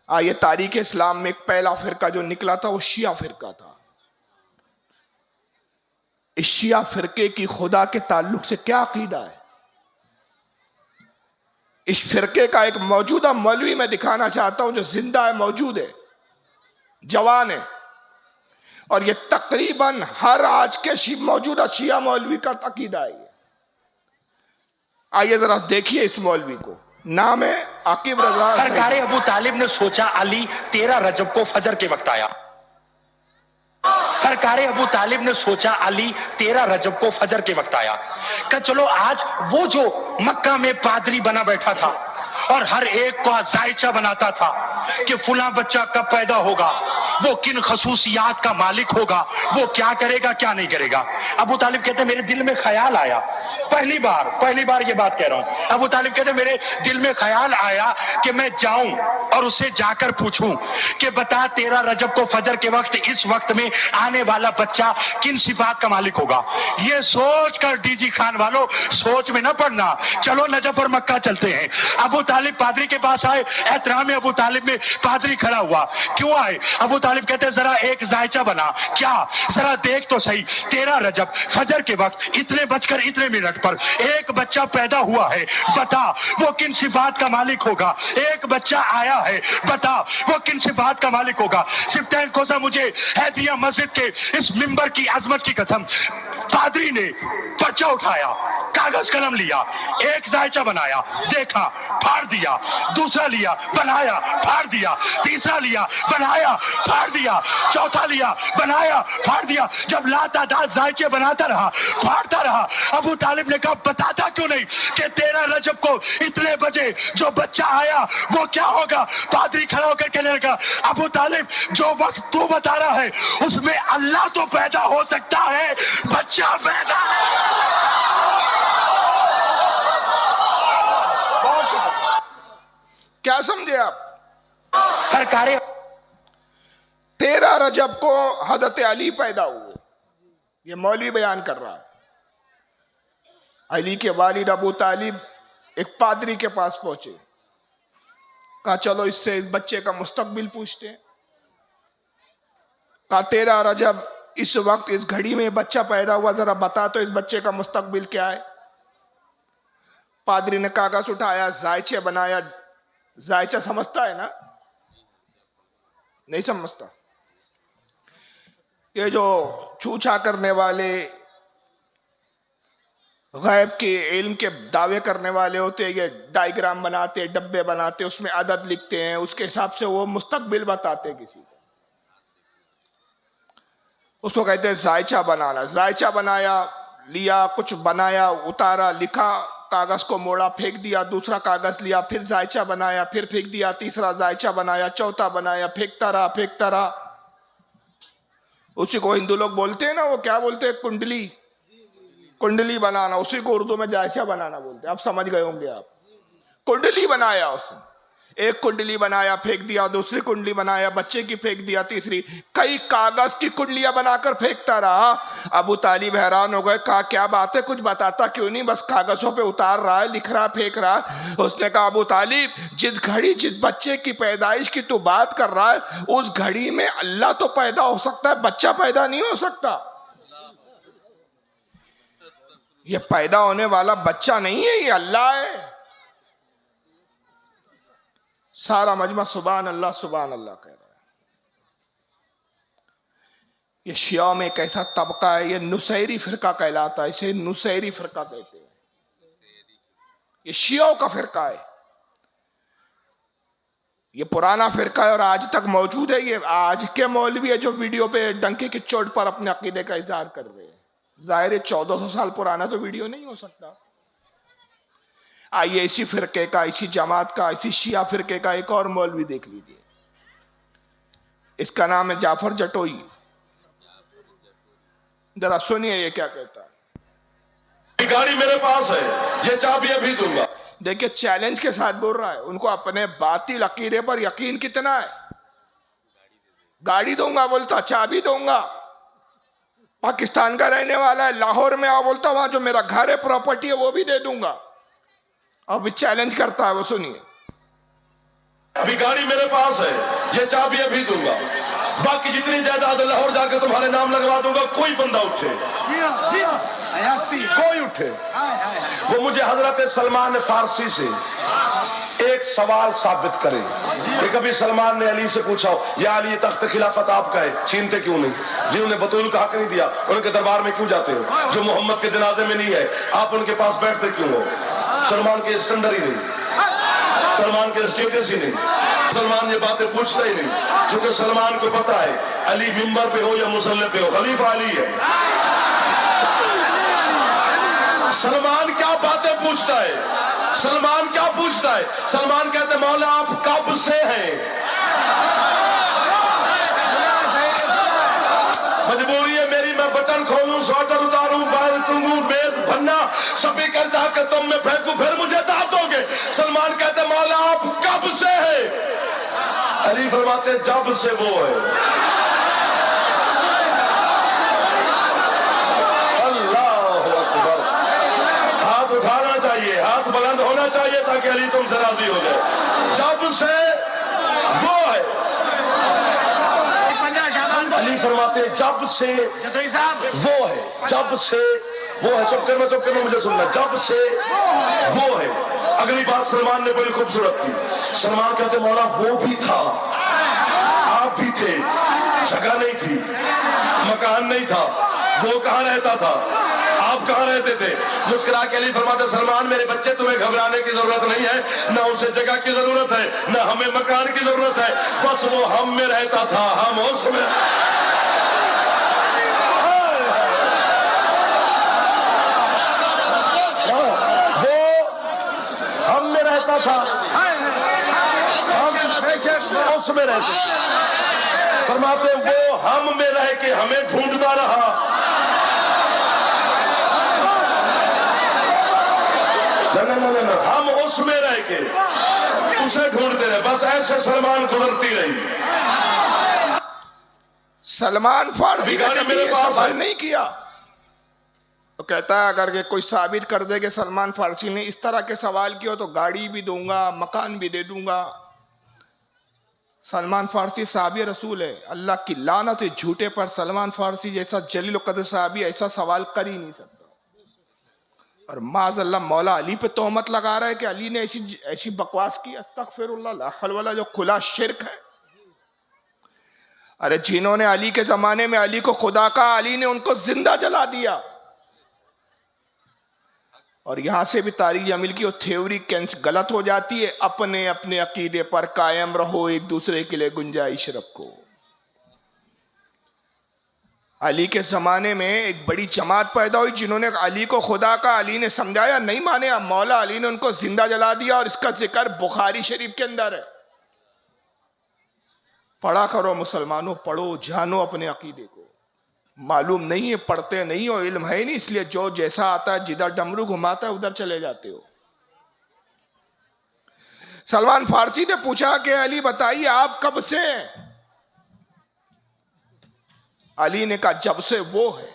ये तारीख इस्लाम में एक पहला फिरका जो निकला था वो शिया फिरका था। इस शिया फिरके की खुदा के ताल्लुक से क्या अकीदा है? इस फिरके का एक मौजूदा मौलवी मैं दिखाना चाहता हूं जो जिंदा है, मौजूद है, जवान है, और ये तकरीबन हर आज के मौजूदा शिया मौलवी का अकीदा है। आइए जरा देखिए इस मौलवी को। नाम है आकिब रजा। सरकारे अबू तालिब ने सोचा अली 13 रजब को फजर के वक्त आया। सरकारे अबू तालिब ने सोचा अली 13 रजब को फजर के वक्त आया। कि चलो आज वो जो मक्का में पादरी बना बैठा था और हर एक को जायचा बनाता था कि फुला बच्चा कब पैदा होगा, वो किन खसूसियात का मालिक होगा, वो क्या करेगा क्या नहीं करेगा। अबू तालिब कहते मेरे दिल में ख्याल आया, पहली बार ये बात कह रहा हूं। अबू तालिब कहते मेरे दिल में ख्याल आया कि मैं जाऊं और उससे जाकर पूछूं कि बता 13 रजब को फजर के वक्त इस वक्त में आने वाला बच्चा किन सिफात का मालिक होगा। ये सोच कर डीजी खान वालों सोच में न पड़ना, चलो नजफ और मक्का चलते हैं। अबू तालिब पादरी के पास आए, एहतराम अबू तालिब में पादरी खड़ा हुआ। क्यों आए? अबू तालिब कहते जरा एक जायचा बना, क्या जरा देख तो सही 13 रजब फजर के वक्त इतने बजकर इतने मिनट पर एक बच्चा पैदा हुआ है, बता वो किन सिफात का मालिक होगा। एक बच्चा आया है, बता वो किन सिफात का मालिक होगा। सिफ्तैन कोसा मुझे है दिया मस्जिद के इस मिंबर की अजमत की कसम। पादरी ने पर्चा उठाया, कागज कलम लिया, एक जायचा बनाया, देखा, फाड़ दिया, दूसरा लिया, बनाया, फाड़ दिया, तीसरा लिया, बनाया, फाड़ दिया, चौथा लिया, बनाया, फाड़ दिया। जब लातादाद जायचे बनाता रहा, फाड़ता रहा, अबू तालिब ने कहा बताता क्यों नहीं कि 13 रजब को इतने बजे जो बच्चा आया वो क्या होगा। पादरी खड़ा होकर कहने लगा अबू तालिब जो वक्त तू बता रहा है उसमें अल्लाह तो पैदा हो सकता है, बच्चा पैदा क्या समझे आप? सरकारें 13 रजब को हजरत अली पैदा हुए, ये मौलवी बयान कर रहा है। अली के वालिद अबू तालिब एक पादरी के पास पहुंचे, कहा चलो इससे इस बच्चे का मुस्तकबिल पूछते हैं। कहा 13 रजब इस वक्त इस घड़ी में बच्चा पैदा हुआ, जरा बता तो इस बच्चे का मुस्तकबिल क्या है। पादरी ने कागज उठाया, जायचे बनाया। जायचा समझता है ना? नहीं समझता। ये जो छूछा करने वाले, गैब के इल्म के दावे करने वाले होते हैं, ये डायग्राम बनाते, डब्बे बनाते, उसमें अदद लिखते हैं, उसके हिसाब से वो मुस्तकबिल बताते हैं किसी को। उसको कहते हैं जायचा बनाना। जायचा बनाया, लिया, कुछ बनाया, उतारा, लिखा, कागज को मोड़ा, फेंक दिया, दूसरा कागज लिया, फिर जायचा बनाया, फिर फेंक दिया, तीसरा जायचा बनाया, चौथा बनाया, फेंकता रहा। उसी को हिंदू लोग बोलते हैं ना, वो क्या बोलते हैं, कुंडली बनाना, उसी को उर्दू में जायचा बनाना बोलते हैं। आप समझ गए होंगे आप। कुंडली बनाया उसने, एक कुंडली बनाया, फेंक दिया, दूसरी कुंडली बनाया, बच्चे की फेंक दिया, तीसरी, कई कागज की कुंडलियां बनाकर फेंकता रहा। अबू तालिब हैरान हो गए, कहा क्या बात है, कुछ बताता क्यों नहीं, बस कागजों पे उतार रहा है, लिख रहा, फेंक रहा। उसने कहा अबू तालिब जिस घड़ी जिस बच्चे की पैदाइश की तू बात कर रहा है उस घड़ी में अल्लाह तो पैदा हो सकता है, बच्चा पैदा नहीं हो सकता। ये पैदा होने वाला बच्चा नहीं है, ये अल्लाह है। सारा मजमा सुभान अल्लाह कह रहा है। ये शिया में एक ऐसा तबका है, ये नुसैरी फिरका कहलाता है, इसे नुसैरी फिरका कहते हैं। ये शियाओं का फिरका है, ये पुराना फिरका है और आज तक मौजूद है। ये आज के मौलवी है जो वीडियो पे डंके की चोट पर अपने अकीदे का इजहार कर रहे हैं। जाहिर है 1400 साल पुराना तो वीडियो नहीं हो सकता। आइए इसी फिरके का, इसी जमात का, इसी शिया फिरके का एक और मौलवी देख लीजिए। इसका नाम है जाफर जटोई। जरा सुनिए ये क्या कहता है। गाड़ी मेरे पास है, ये चाबी अभी दूंगा। देखिए चैलेंज के साथ बोल रहा है, उनको अपने बातिल अकीदे पर यकीन कितना है। गाड़ी दूंगा बोलता, चाबी दूंगा। पाकिस्तान का रहने वाला है, लाहौर में आओ बोलता, वहां जो मेरा घर है, प्रॉपर्टी है, वो भी दे दूंगा। अब चैलेंज करता है वो, सुनिए। अभी गाड़ी मेरे पास है, ये चाबी अभी दूंगा, बाकी जितनी जायदाद लाहौर जाके तुम्हारे नाम लगवा दूंगा। कोई बंदा उठे, कोई उठे, वो मुझे हजरत सलमान फारसी से एक सवाल साबित करे कि कभी सलमान ने अली से पूछा हो, या अली तख्त खिलाफत आपका है, छीनते क्यों नहीं? जिन्होंने बतूल का हक नहीं दिया उनके दरबार में क्यों जाते हो? जो मोहम्मद के जनाजे में नहीं है आप उनके पास बैठते क्यों हो? सलमान के स्टैंडर ही नहीं, सलमान के स्टेटस ही नहीं, सलमान ये बातें पूछता ही नहीं, क्योंकि सलमान को पता है अली मिंबर पे हो या मुसल्ले पे हो, खलीफा अली है। सलमान क्या बातें पूछता है? सलमान क्या पूछता है? सलमान कहते मौला आप कब से हैं? मजबूरी है मेरी, मैं बटन खोलूं, स्वेटर उतारूं, बाहर टूंगूं, मेज भन्ना स्पीकर जाकर तुम में फेंकूं, फिर मुझे दांत दोगे। सलमान कहते मौला आप कब से हैं? अली फरमाते जब से वो है। उठाना चाहिए, हाथ बुलंद होना चाहिए ताकि अली तुमसे राजी हो जाए। जब से वो है, अली फरमाते जब से वो है, जब से वो है। चुप करना मुझे सुनना। जब से वो है। अगली बात सलमान ने बड़ी खूबसूरत की। सलमान कहते मौला वो भी था, आप भी थे, जगह नहीं थी, मकान नहीं था, वो कहां रहता था, आप कहां रहते थे? मुस्कुरा के अली फरमाते सलमान मेरे बच्चे तुम्हें घबराने की जरूरत नहीं है, ना उसे जगह की जरूरत है, ना हमें मकान की जरूरत है, बस वो हम में रहता था, हम उसमें। वो हम में रहता था, हम उसमें रहते थे। फरमाते वो हम में रह के हमें ढूंढता रहा। ना, हम उसमें रह के उसे ढूंढते रहे। बस ऐसे सलमान गुजरती रही। सलमान फारसी ने कभी ये सवाल नहीं किया। तो कहता है अगर कोई साबित कर दे कि सलमान फारसी ने इस तरह के सवाल किया तो गाड़ी भी दूंगा, मकान भी दे दूंगा। सलमान फारसी साहबी रसूल है, अल्लाह की लानत है झूठे पर। सलमान फारसी जैसा जलील कदर साहबी ऐसा सवाल कर ही नहीं सकता। और माज़अल्लाह मौला अली पे तोहमत लगा रहा है कि अली ने ऐसी बकवास की। अस्तगफिरुल्लाह, ला हौल वला, जो खुला शिर्क है। अरे जिन्होंने अली के जमाने में अली को खुदा कहा, अली ने उनको जिंदा जला दिया। और यहां से भी तारिक जमील की वो थ्योरी गलत हो जाती है। अपने अपने अकीदे पर कायम रहो, एक दूसरे के लिए गुंजाइश रखो। अली के जमाने में एक बड़ी जमात पैदा हुई जिन्होंने अली को खुदा का, अली ने समझाया, नहीं माने, अब मौला अली ने उनको जिंदा जला दिया। और इसका जिक्र बुखारी शरीफ के अंदर है। पढ़ा करो मुसलमानों, पढ़ो, जानो अपने अकीदे को। मालूम नहीं है, पढ़ते नहीं हो, इल्म है नहीं, इसलिए जो जैसा आता है, जिधर डमरू घुमाता है उधर चले जाते हो। सलमान फारसी ने पूछा कि अली बताइए आप कब से हैं? अली ने कहा जब से वो है।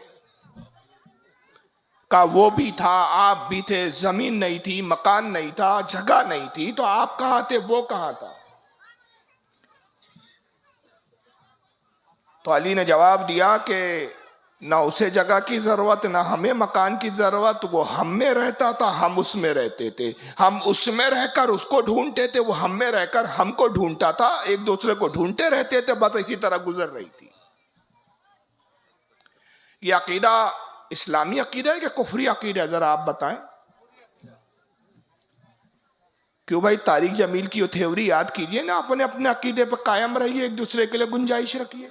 कहा वो भी था, आप भी थे, जमीन नहीं थी, मकान नहीं था, जगह नहीं थी, तो आप कहां थे, वो कहां था? तो अली ने जवाब दिया कि ना उसे जगह की जरूरत, ना हमें मकान की जरूरत। वो हम में रहता था, हम उसमें रहते थे। हम उसमें रहकर उसको ढूंढते थे, वो हम में रहकर हमको ढूंढता था। एक दूसरे को ढूंढते रहते थे, बस इसी तरह गुजर रही थी। ये अकीदा इस्लामी अकीदा है कि कुफरी अकीदा है? जरा आप बताएं। क्यों भाई? तारिक जमील की थ्योरी याद कीजिए ना, अपने अपने अकीदे पर कायम रहिए, एक दूसरे के लिए गुंजाइश रखिए।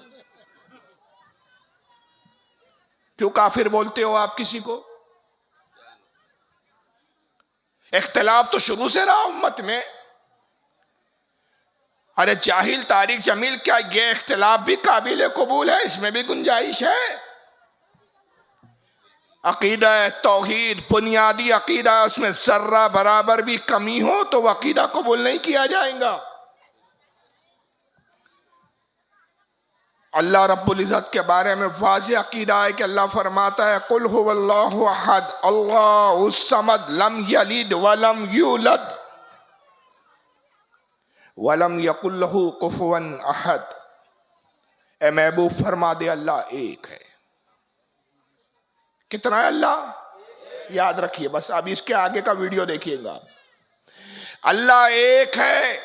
क्यों काफिर बोलते हो आप किसी को? इख्तिलाफ तो शुरू से रहा उम्मत में। अरे जाहिल तारिक जमील, क्या ये इख्तिलाफ भी काबिल कबूल है? इसमें भी गुंजाइश है। अकीदा तौहीद बुनियादी अकीदा, उसमें जर्रा बराबर भी कमी हो तो वह अकीदा कबूल नहीं किया जाएगा। अल्लाह रब्बुल इज़्ज़त के बारे में वाज़ेह अकीदा है कि अल्लाह फरमाता है कुल हुवल्लाहु अहद अल्लाहुस समद लम यलिद वलम यूलद वलम यकुल्लहु कुफुवन अहद, ए महबूब फरमा दे अल्लाह एक है। कितना है अल्लाह? याद रखिए बस, अब इसके आगे का वीडियो देखिएगा। अल्लाह एक है,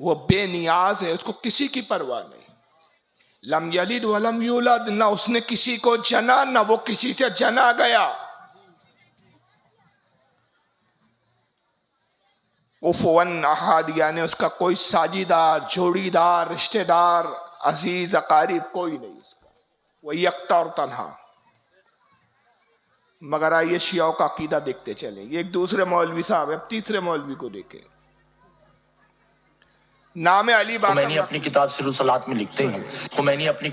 वो बेनियाज है, उसको किसी की परवाह नहीं। लम यलिद वलम यूलद, ना उसने किसी को जना, ना वो किसी से जना गया। कुफुवन अहद यानी उसका कोई साझीदार, जोड़ीदार, रिश्तेदार, अजीज अकारिब कोई नहीं उसका, वो यकता और तन्हा। मगर आइए शियाओं का अकीदा देखते चले। एक दूसरे मौलवी साहब, अब तीसरे मौलवी को देखे, नाम है अली बाकर। खुमैनी अपनी किताब सिरुसलात में लिखते हैं, खुमैनी अपनी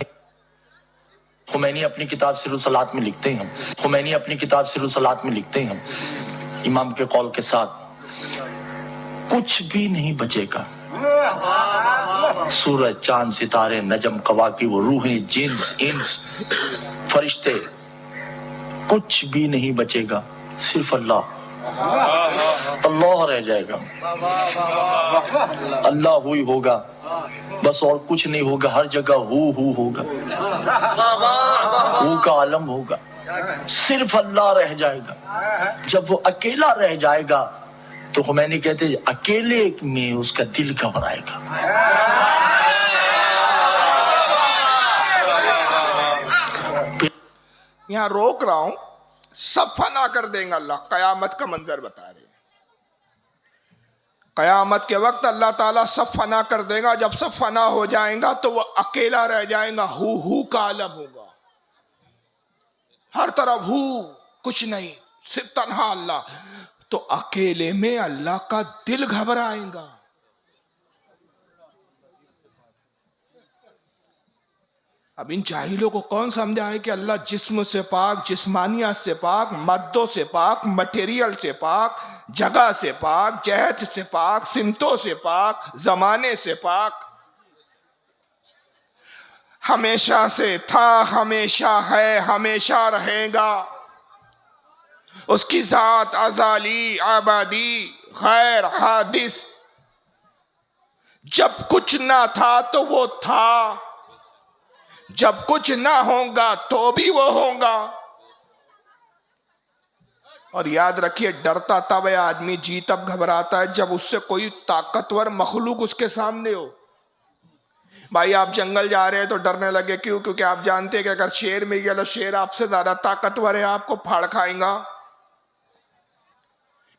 किताब सिरुसलात में लिखते हैं, खुमैनी अपनी किताब सिरुसलात में लिखते हैं, इमाम के कौल के साथ कुछ भी नहीं बचेगा। सूरज, चांद, सितारे, नजम, कवाकिब, रूहें, जिन्स, इंस, फरिश्ते, कुछ भी नहीं बचेगा, सिर्फ अल्लाह। अल्लाह रह जाएगा, अल्लाह हुई होगा बस, और कुछ नहीं होगा। हर जगह हु होगा, हु का आलम होगा, सिर्फ अल्लाह रह जाएगा। जब वो अकेला रह जाएगा तो खुमैनी कहते हैं अकेले में उसका दिल घबराएगा। यहां रोक रहा हूं, सब फना कर देंगे अल्लाह। कयामत का मंजर बता रहे हैं, कयामत के वक्त अल्लाह ताला सब फना कर देगा। जब सब फना हो जाएगा तो वो अकेला रह जाएगा, हु का आलम होगा, हर तरफ हु, कुछ नहीं, सिर्फ तन्हा अल्लाह। तो अकेले में अल्लाह का दिल घबराएगा। अब इन जाहिलों को कौन समझाए कि अल्लाह जिस्म से पाक, जिस्मानियत से पाक, मद्दों से पाक, मटेरियल से पाक, जगह से पाक, जहत से पाक, सिमतों से पाक, जमाने से पाक, हमेशा से था, हमेशा है, हमेशा रहेगा। उसकी जात अजाली, आबादी, गैर हादिस। जब कुछ ना था तो वो था, जब कुछ ना होगा तो भी वो होगा। और याद रखिए, डरता तब है आदमी, जी तब घबराता है जब उससे कोई ताकतवर मखलूक उसके सामने हो। भाई आप जंगल जा रहे हैं तो डरने लगे, क्यों? क्योंकि आप जानते हैं कि अगर शेर में गया तो शेर आपसे ज्यादा ताकतवर है, आपको फाड़ खाएगा।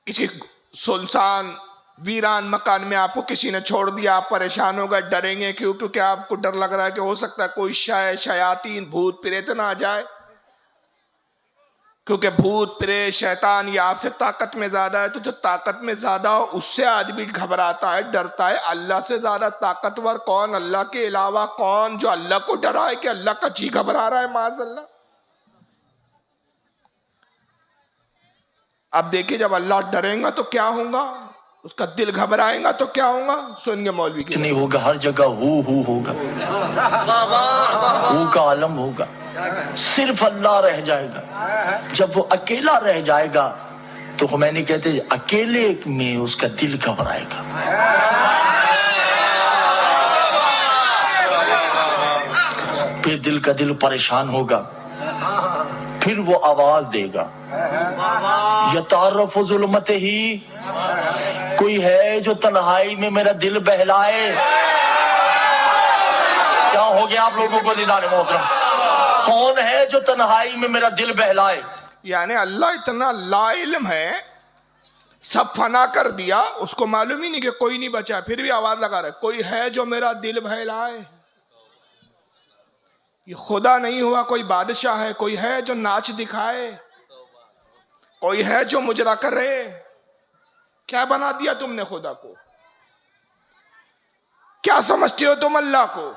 किसी सुनसान वीरान मकान में आपको किसी ने छोड़ दिया, आप परेशान हो गए, डरेंगे, क्यों? क्योंकि आपको डर लग रहा है कि हो सकता है कोई शयातीन, भूत प्रेत ना आ जाए। क्योंकि भूत प्रेत शैतान ये आपसे ताकत में ज्यादा है। तो जो ताकत में ज्यादा हो उससे आदमी घबराता है, डरता है। अल्लाह से ज्यादा ताकतवर कौन? अल्लाह के अलावा कौन जो अल्लाह को डरा है कि अल्लाह का जी घबरा रहा है? माज़अल्लाह। अब देखिए, जब अल्लाह डरेगा तो क्या होगा, उसका दिल घबराएगा तो क्या होगा? सुनिए मौलवी की। नहीं होगा, हर जगह हु होगा, हु का आलम होगा, सिर्फ अल्लाह रह जाएगा। जब वो अकेला रह जाएगा तो खुमैनी कहते हैं अकेले में उसका दिल घबराएगा। फिर दिल का दिल परेशान होगा, फिर वो आवाज देगा, यतारफ़ ज़ुल्मत ही, कोई है जो तन्हाई में मेरा दिल बहलाए। क्या हो गया आप लोगों को दीदार मोहतरम? कौन है जो तन्हाई में मेरा दिल बहलाए? यानी अल्लाह इतना लाइल्म है, सब फना कर दिया, उसको मालूम ही नहीं कि कोई नहीं बचा, फिर भी आवाज लगा रहा है, कोई है जो मेरा दिल बहलाए। ये खुदा नहीं हुआ, कोई बादशाह है, कोई है जो नाच दिखाए, कोई है जो मुजरा करे। क्या बना दिया तुमने खुदा को? क्या समझते हो तुम अल्लाह को?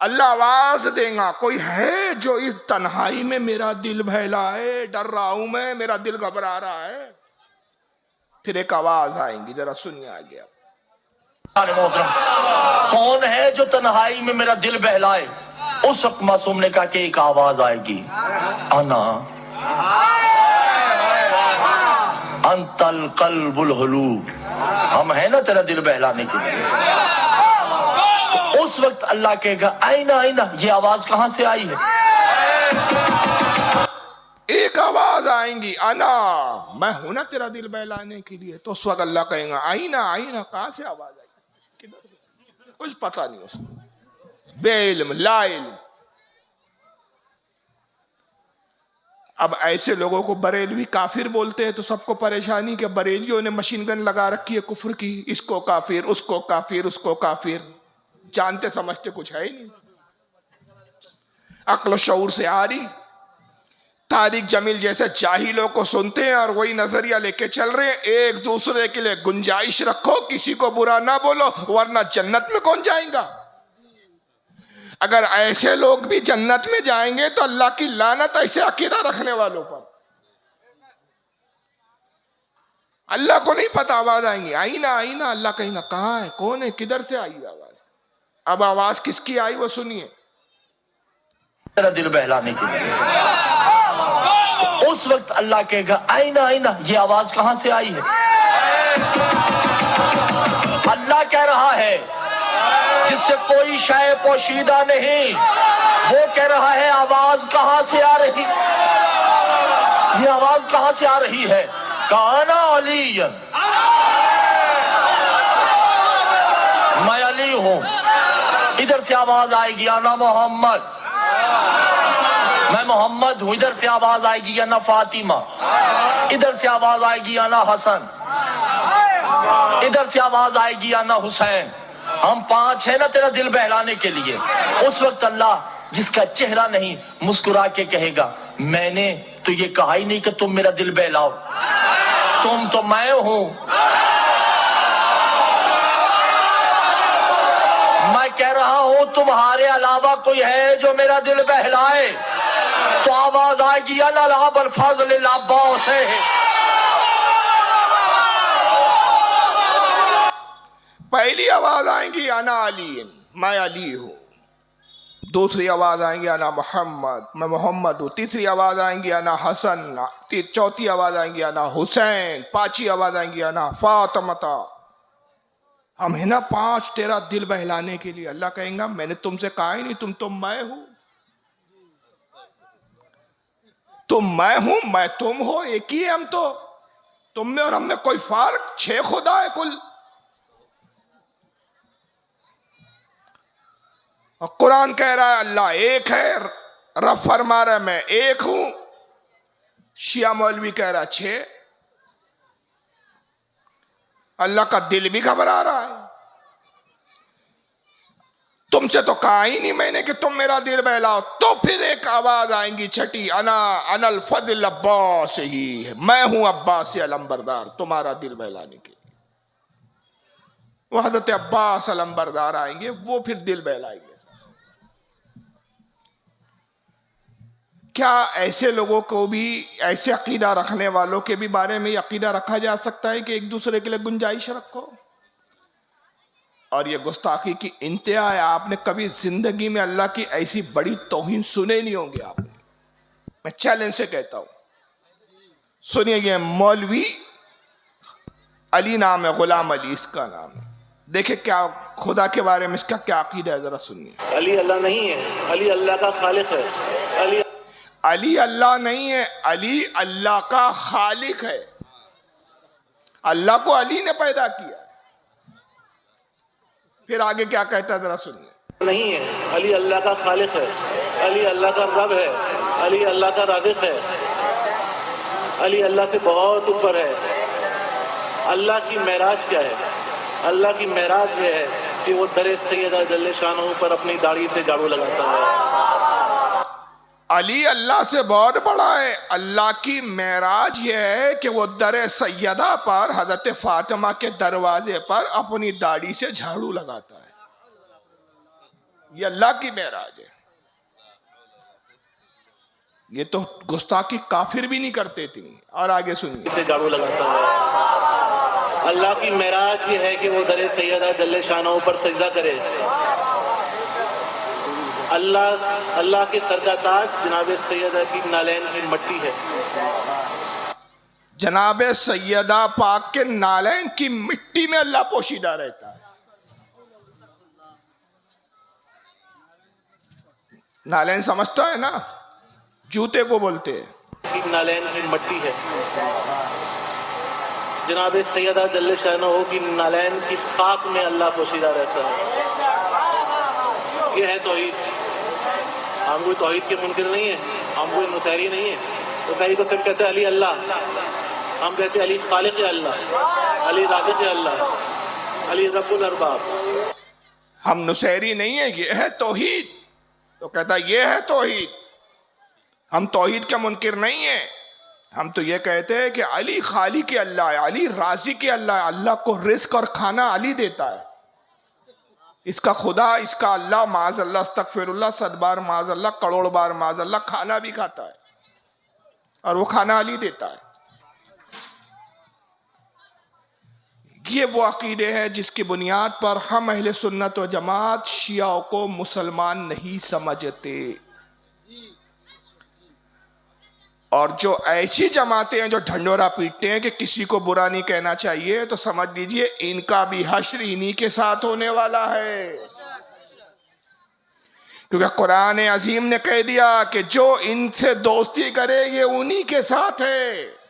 अल्लाह आवाज देगा, कोई है जो इस तन्हाई में मेरा दिल बहलाए, डर रहा हूं मैं, मेरा दिल घबरा रहा है। फिर एक आवाज आएगी, जरा सुनिए आगे आप। कौन है जो तन्हाई में मेरा दिल बहलाए? उस वक्त मासूम ने कहा कि एक आवाज आएगी, अना अंतल कल्बुल हुलूब, हम हैं ना तेरा दिल बहलाने के लिए। उस वक्त अल्लाह कहेगा आईना आईना, ये आवाज कहां से आई है? एक आवाज आएंगी, आना, मैं हूं ना तेरा दिल बहलाने के लिए। तो उस वक्त अल्लाह कहेगा आईना आईना, कहां से आवाज आई, किधर से? कुछ पता नहीं उसको, बेइल्म लाइल्म। अब ऐसे लोगों को बरेलवी काफिर बोलते हैं, तो सबको परेशानी कि बरेलियों ने मशीन गन लगा रखी है कुफ्र की, इसको काफिर, उसको काफिर, उसको काफिर। जानते समझते कुछ है ही नहीं, अक्ल शऊर से आ रही। तारिक जमील जैसे जाहिलों को सुनते हैं और वही नजरिया लेके चल रहे हैं। एक दूसरे के लिए गुंजाइश रखो, किसी को बुरा ना बोलो, वरना जन्नत में कौन जाएगा? अगर ऐसे लोग भी जन्नत में जाएंगे तो अल्लाह की लानत ऐसे अकीदा रखने वालों पर। अल्लाह को नहीं पता आवाज आएंगी, आईना आईना, अल्लाह कहेगा कहां है, कौन है, किधर से आई आवाज? अब आवाज किसकी आई वो सुनिए। तेरा दिल बहलाने के लिए। उस वक्त अल्लाह कहेगा आईना आईना, ये आवाज कहां से आई है? अल्लाह कह रहा है जिससे कोई शय पोशीदा नहीं, वो कह रहा है आवाज कहां से आ रही, ये आवाज कहां से आ रही है? काना अलीयन, मैं अली हूं। इधर से आवाज आएगी आना मोहम्मद, मैं मोहम्मद हूं। इधर से आवाज आएगी आना फातिमा, इधर से आवाज आएगी आना हसन, इधर से आवाज आएगी आना हुसैन। हम पांच है ना तेरा दिल बहलाने के लिए। उस वक्त अल्लाह जिसका चेहरा नहीं मुस्कुरा के कहेगा मैंने तो ये कहा ही नहीं कि तुम मेरा दिल बहलाओ, तुम तो मैं हूं। मैं कह रहा हूं तुम्हारे अलावा कोई है जो मेरा दिल बहलाए, तो आवाज आएगी अल्लाह बल फज़ल अब्बास है। पहली आवाज आएंगी अना अली, मैं अली हूं। दूसरी आवाज आएंगी अना मोहम्मद, मैं मोहम्मद हूं। तीसरी आवाज आएंगी अना हसन, चौथी आवाज आएंगी अना हुसैन, पांचवी आवाज आएंगी अना फातिमा। हम है ना पांच तेरा दिल बहलाने के लिए। अल्लाह कहेगा मैंने तुमसे कहा ही नहीं, तुम तो मैं हूं, तुम मैं हूं, मैं तुम हो, एक ही है हम तो। तुम में और हम में कोई फर्क? 6 खुदा है कुल। और कुरान कह रहा है अल्लाह एक है, रब फरमा रहा है मैं एक हूं। शिया मौलवी कह रहा 6। अल्लाह का दिल भी घबरा रहा है। तुमसे तो कहा ही नहीं मैंने कि तुम मेरा दिल बहलाओ। तो फिर एक आवाज आएंगी छठी, अना अनल फज़ल अब्बास ही है, मैं हूं अब्बास से अलंबरदार तुम्हारा दिल बहलाने के लिए। वो हज़रत अब्बास अलंबरदार आएंगे, वो फिर दिल बहलाएंगे। क्या ऐसे लोगों को भी, ऐसे अकीदा रखने वालों के भी बारे में अकीदा रखा जा सकता है कि एक दूसरे के लिए गुंजाइश रखो? और ये गुस्ताखी की इंतहा है। आपने कभी जिंदगी में अल्लाह की ऐसी बड़ी तौहीन सुने नहीं होंगे आपने। मैं चैलेंज से कहता हूं, सुनिए। ये मौलवी अली नाम है, गुलाम अली इसका नाम है। देखिए क्या खुदा के बारे में इसका क्या अकीदा है, जरा सुनिए। अली अल्लाह नहीं है, अली अल्लाह का खालिक है। अली अल्लाह नहीं है, अली अल्लाह का खालिक है। अल्लाह को अली ने पैदा किया। फिर आगे क्या कहता है जरा सुनिए। नहीं है, अली अल्लाह का खालिक है, अली अल्लाह का रब है, अली अल्लाह का राज़िक़ है, अली अल्लाह से बहुत ऊपर है। अल्लाह की मेराज क्या है? अल्लाह की मेराज ये है कि वो दरे सैयदा जल्ले शानहू पर अपनी दाढ़ी से झाड़ू लगाता है। अली अल्लाह से बहुत बड़ा है। अल्लाह की मेराज ये है कि वो दरे सैयदा पर, हजरत फातिमा के दरवाजे पर अपनी दाढ़ी से झाड़ू लगाता है। ये अल्लाह की मेराज है। ये तो गुस्ताखी काफिर भी नहीं करते थे। और आगे सुनिए। से झाड़ू लगाता है। अल्लाह की मेराज ये है कि वो दरे सैयदा जल्ले शानहू पर सजदा करे। अल्लाह के सर का ताज जनाब सैयदा की नालैन की मट्टी है। जनाब सैयदा पाक के नालैन की मिट्टी में अल्लाह पोशीदा रहता है। नालैन समझता है ना, जूते को बोलते हैं। नालैन की मट्टी है, जनाब सैयदा जल्ले शानो की नालैन की खाक में अल्लाह पोशीदा रहता है। ये है तौहीद। हम कोई तौहीद के मुनकिर नहीं है, हम कोई नुसैरी नहीं है। नुसैरी तो सिर्फ कहते हैं अली अल्लाह, हम कहते हैं अली खालिक अल्लाह, अली राज़िक़ अल्लाह, अली रब्बुल अरबाब। हम नुसैरी नहीं है, ये है तौहीद। तो कहता ये है तौहीद, हम तौहीद के मुनकिर नहीं है। हम तो ये कहते हैं कि अली खालिक अल्लाह है, अली राज़िक़ अल्लाह है। अल्लाह को रिज़्क़ और खाना अली देता है। इसका खुदा, इसका अल्लाह, माज़अल्लाह, अस्तग़फिरुल्लाह, 100 बार माज़अल्लाह, करोड़ बार माज़अल्लाह, खाना भी खाता है और वो खाना अली देता है। ये वो अकीदे है जिसकी बुनियाद पर हम अहले सुन्नत व जमात शियाओं को मुसलमान नहीं समझते। और जो ऐसी जमातें हैं जो ढंडोरा पीटते हैं कि किसी को बुरा नहीं कहना चाहिए, तो समझ लीजिए इनका भी हश्र इन्हीं के साथ होने वाला है। क्योंकि कुरान अजीम ने कह दिया कि जो इनसे दोस्ती करे ये उन्हीं के साथ है।